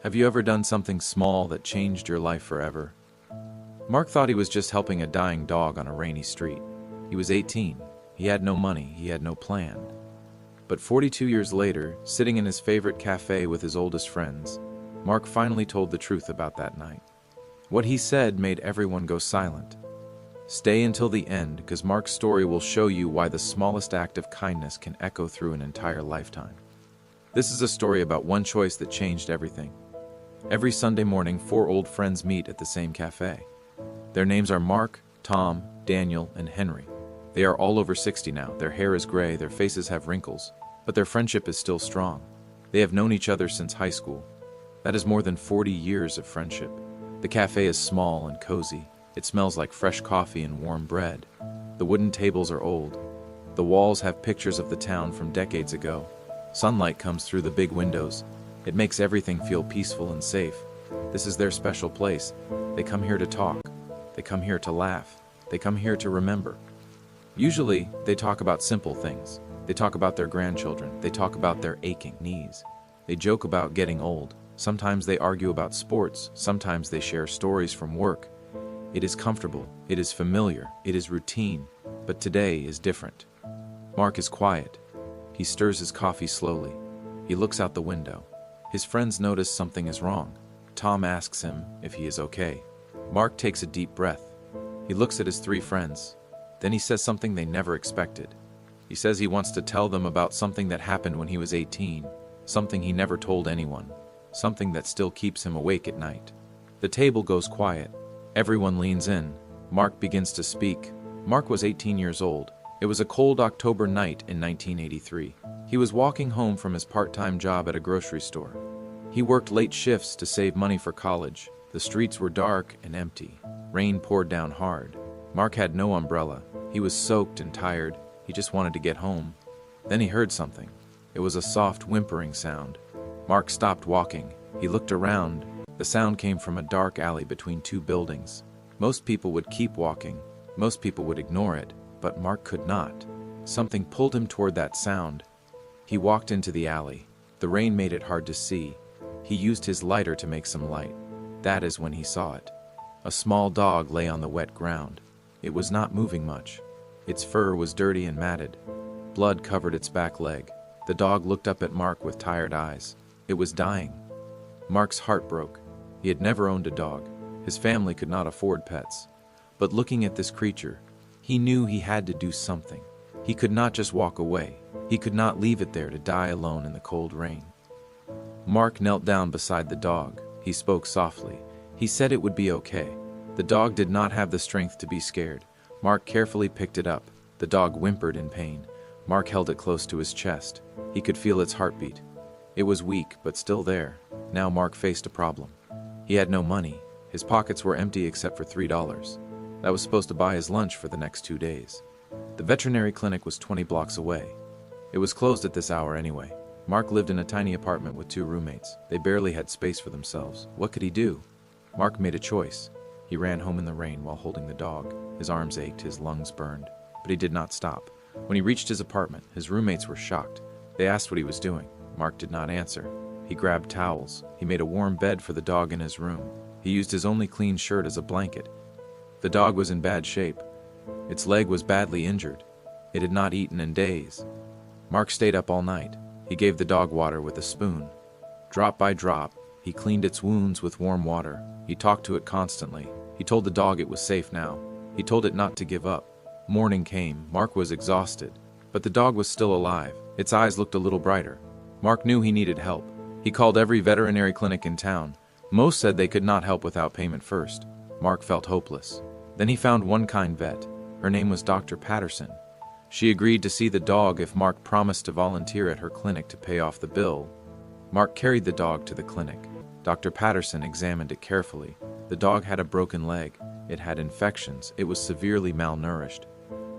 Have you ever done something small that changed your life forever? Mark thought he was just helping a dying dog on a rainy street. He was 18. He had no money. He had no plan. But 42 years later, sitting in his favorite cafe with his oldest friends, Mark finally told the truth about that night. What he said made everyone go silent. Stay until the end, because Mark's story will show you why the smallest act of kindness can echo through an entire lifetime. This is a story about one choice that changed everything. Every Sunday morning, 4 old friends meet at the same cafe. Their names are Mark, Tom, Daniel, and Henry. They are all over 60 now. Their hair is gray, their faces have wrinkles, but their friendship is still strong. They have known each other since high school. That is more than 40 years of friendship. The cafe is small and cozy. It smells like fresh coffee and warm bread. The wooden tables are old. The walls have pictures of the town from decades ago. Sunlight comes through the big windows. It makes everything feel peaceful and safe. This is their special place. They come here to talk. They come here to laugh. They come here to remember. Usually, they talk about simple things. They talk about their grandchildren. They talk about their aching knees. They joke about getting old. Sometimes they argue about sports. Sometimes they share stories from work. It is comfortable. It is familiar. It is routine. But today is different. Mark is quiet. He stirs his coffee slowly. He looks out the window. His friends notice something is wrong. Tom asks him if he is okay. Mark takes a deep breath. He looks at his 3 friends. Then he says something they never expected. He says he wants to tell them about something that happened when he was 18, something he never told anyone, something that still keeps him awake at night. The table goes quiet. Everyone leans in. Mark begins to speak. Mark was 18 years old. It was a cold October night in 1983. He was walking home from his part-time job at a grocery store. He worked late shifts to save money for college. The streets were dark and empty. Rain poured down hard. Mark had no umbrella. He was soaked and tired. He just wanted to get home. Then he heard something. It was a soft whimpering sound. Mark stopped walking. He looked around. The sound came from a dark alley between 2 buildings. Most people would keep walking. Most people would ignore it. But Mark could not. Something pulled him toward that sound. He walked into the alley. The rain made it hard to see. He used his lighter to make some light. That is when he saw it. A small dog lay on the wet ground. It was not moving much. Its fur was dirty and matted. Blood covered its back leg. The dog looked up at Mark with tired eyes. It was dying. Mark's heart broke. He had never owned a dog. His family could not afford pets. But looking at this creature, he knew he had to do something. He could not just walk away. He could not leave it there to die alone in the cold rain. Mark knelt down beside the dog. He spoke softly. He said it would be okay. The dog did not have the strength to be scared. Mark carefully picked it up. The dog whimpered in pain. Mark held it close to his chest. He could feel its heartbeat. It was weak, but still there. Now Mark faced a problem. He had no money. His pockets were empty except for $3. That was supposed to buy his lunch for the next 2 days. The veterinary clinic was 20 blocks away. It was closed at this hour anyway. Mark lived in a tiny apartment with 2 roommates. They barely had space for themselves. What could he do? Mark made a choice. He ran home in the rain while holding the dog. His arms ached, his lungs burned. But he did not stop. When he reached his apartment, his roommates were shocked. They asked what he was doing. Mark did not answer. He grabbed towels. He made a warm bed for the dog in his room. He used his only clean shirt as a blanket. The dog was in bad shape. Its leg was badly injured. It had not eaten in days. Mark stayed up all night. He gave the dog water with a spoon. Drop by drop, he cleaned its wounds with warm water. He talked to it constantly. He told the dog it was safe now. He told it not to give up. Morning came. Mark was exhausted. But the dog was still alive. Its eyes looked a little brighter. Mark knew he needed help. He called every veterinary clinic in town. Most said they could not help without payment first. Mark felt hopeless. Then he found one kind vet. Her name was Dr. Patterson. She agreed to see the dog if Mark promised to volunteer at her clinic to pay off the bill. Mark carried the dog to the clinic. Dr. Patterson examined it carefully. The dog had a broken leg. It had infections. It was severely malnourished.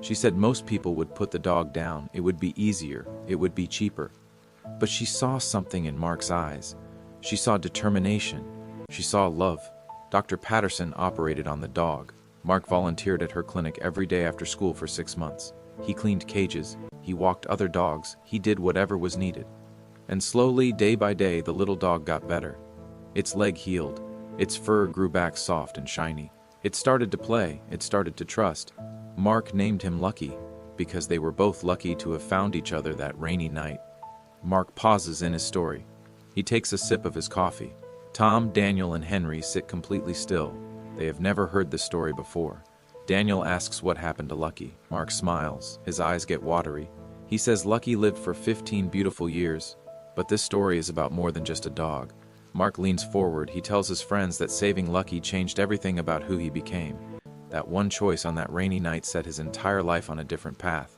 She said most people would put the dog down. It would be easier. It would be cheaper. But she saw something in Mark's eyes. She saw determination. She saw love. Dr. Patterson operated on the dog. Mark volunteered at her clinic every day after school for 6 months. He cleaned cages. He walked other dogs. He did whatever was needed. And slowly, day by day, the little dog got better. Its leg healed. Its fur grew back soft and shiny. It started to play. It started to trust. Mark named him Lucky, because they were both lucky to have found each other that rainy night. Mark pauses in his story. He takes a sip of his coffee. Tom, Daniel, and Henry sit completely still. They have never heard this story before. Daniel asks what happened to Lucky. Mark smiles. His eyes get watery. He says Lucky lived for 15 beautiful years, but this story is about more than just a dog. Mark leans forward. He tells his friends that saving Lucky changed everything about who he became. That one choice on that rainy night set his entire life on a different path.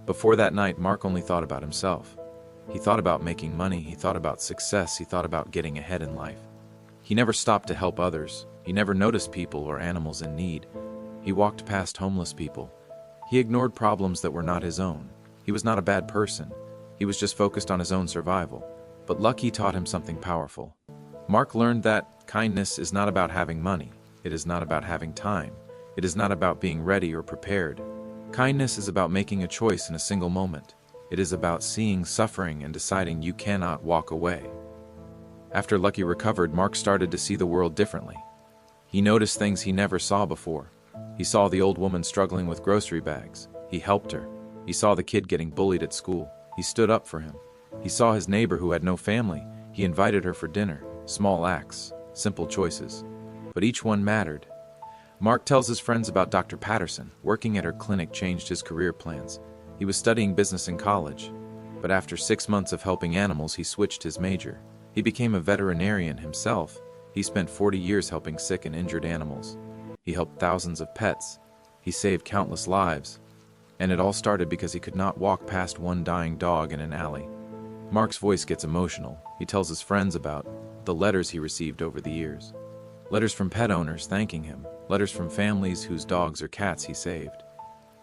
Before that night, Mark only thought about himself. He thought about making money. He thought about success. He thought about getting ahead in life. He never stopped to help others. He never noticed people or animals in need. He walked past homeless people. He ignored problems that were not his own. He was not a bad person. He was just focused on his own survival. But Lucky taught him something powerful. Mark learned that kindness is not about having money. It is not about having time. It is not about being ready or prepared. Kindness is about making a choice in a single moment. It is about seeing suffering and deciding you cannot walk away. After Lucky recovered, Mark started to see the world differently. He noticed things he never saw before. He saw the old woman struggling with grocery bags. He helped her. He saw the kid getting bullied at school. He stood up for him. He saw his neighbor who had no family. He invited her for dinner. Small acts, simple choices. But each one mattered. Mark tells his friends about Dr. Patterson. Working at her clinic changed his career plans. He was studying business in college. But after 6 months of helping animals, he switched his major. He became a veterinarian himself. He spent 40 years helping sick and injured animals. He helped thousands of pets. He saved countless lives. And it all started because he could not walk past one dying dog in an alley. Mark's voice gets emotional. He tells his friends about the letters he received over the years. Letters from pet owners thanking him. Letters from families whose dogs or cats he saved.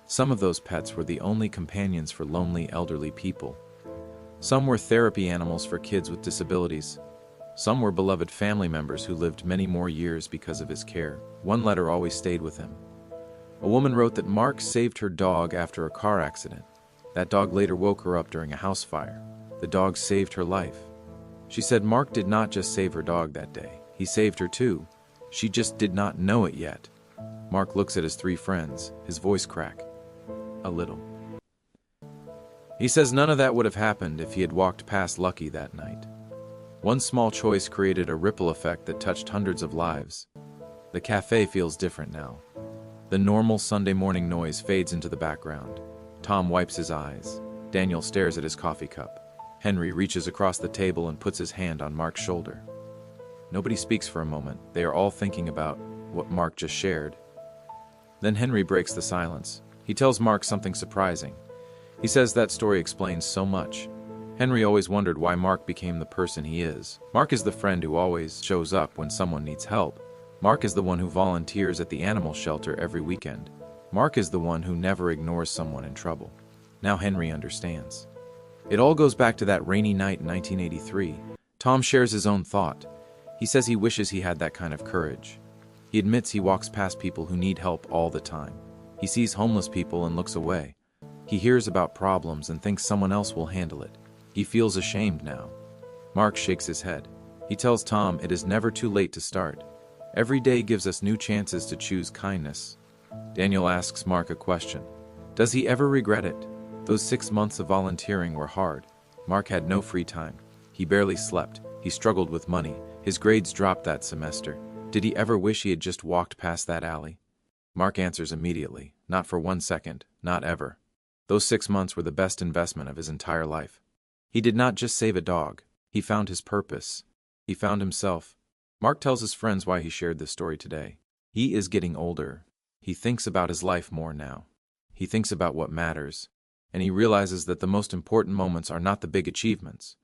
Some of those pets were the only companions for lonely elderly people. Some were therapy animals for kids with disabilities. Some were beloved family members who lived many more years because of his care. One letter always stayed with him. A woman wrote that Mark saved her dog after a car accident. That dog later woke her up during a house fire. The dog saved her life. She said Mark did not just save her dog that day. He saved her too. She just did not know it yet. Mark looks at his 3 friends, his voice crack a little. He says none of that would have happened if he had walked past Lucky that night. One small choice created a ripple effect that touched hundreds of lives. The cafe feels different now. The normal Sunday morning noise fades into the background. Tom wipes his eyes. Daniel stares at his coffee cup. Henry reaches across the table and puts his hand on Mark's shoulder. Nobody speaks for a moment. They are all thinking about what Mark just shared. Then Henry breaks the silence. He tells Mark something surprising. He says that story explains so much. Henry always wondered why Mark became the person he is. Mark is the friend who always shows up when someone needs help. Mark is the one who volunteers at the animal shelter every weekend. Mark is the one who never ignores someone in trouble. Now Henry understands. It all goes back to that rainy night in 1983. Tom shares his own thought. He says he wishes he had that kind of courage. He admits he walks past people who need help all the time. He sees homeless people and looks away. He hears about problems and thinks someone else will handle it. He feels ashamed now. Mark shakes his head. He tells Tom it is never too late to start. Every day gives us new chances to choose kindness. Daniel asks Mark a question. Does he ever regret it? Those 6 months of volunteering were hard. Mark had no free time. He barely slept. He struggled with money. His grades dropped that semester. Did he ever wish he had just walked past that alley? Mark answers immediately. Not for 1 second. Not ever. Those 6 months were the best investment of his entire life. He did not just save a dog. He found his purpose. He found himself. Mark tells his friends why he shared this story today. He is getting older. He thinks about his life more now. He thinks about what matters. And he realizes that the most important moments are not the big achievements.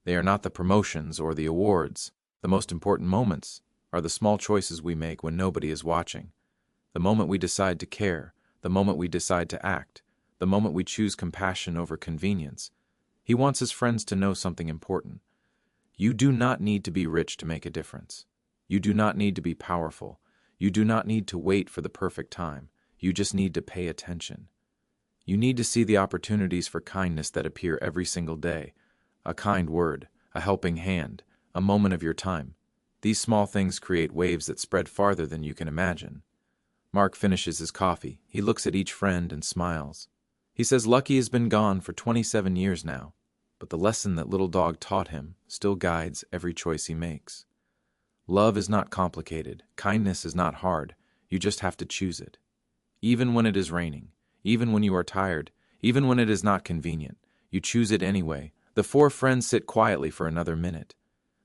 They are not the promotions or the awards. The most important moments are the small choices we make when nobody is watching. The moment we decide to care. The moment we decide to act. The moment we choose compassion over convenience. He wants his friends to know something important. You do not need to be rich to make a difference. You do not need to be powerful. You do not need to wait for the perfect time. You just need to pay attention. You need to see the opportunities for kindness that appear every single day. A kind word, a helping hand, a moment of your time. These small things create waves that spread farther than you can imagine. Mark finishes his coffee. He looks at each friend and smiles. He says Lucky has been gone for 27 years now, but the lesson that little dog taught him still guides every choice he makes. Love is not complicated. Kindness is not hard. You just have to choose it. Even when it is raining, even when you are tired, even when it is not convenient, you choose it anyway. The four friends sit quietly for another minute.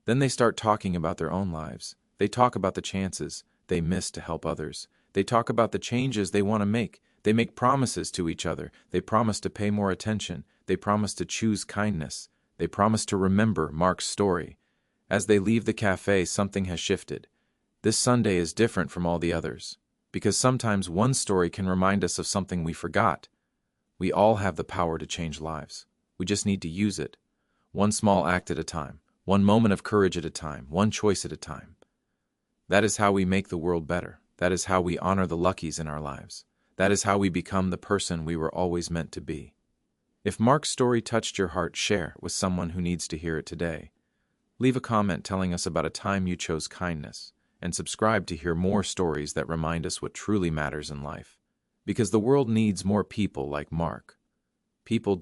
Then they start talking about their own lives. They talk about the chances they miss to help others. They talk about the changes they want to make. They make promises to each other. They promise to pay more attention. They promise to choose kindness. They promise to remember Mark's story. As they leave the cafe, something has shifted. This Sunday is different from all the others, because sometimes one story can remind us of something we forgot. We all have the power to change lives. We just need to use it. One small act at a time. One moment of courage at a time. One choice at a time. That is how we make the world better. That is how we honor the Luckies in our lives. That is how we become the person we were always meant to be. If Mark's story touched your heart, share it with someone who needs to hear it today. Leave a comment telling us about a time you chose kindness, and subscribe to hear more stories that remind us what truly matters in life. Because the world needs more people like Mark. People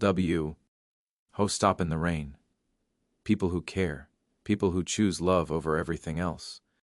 who stop in the rain. People who care. People who choose love over everything else.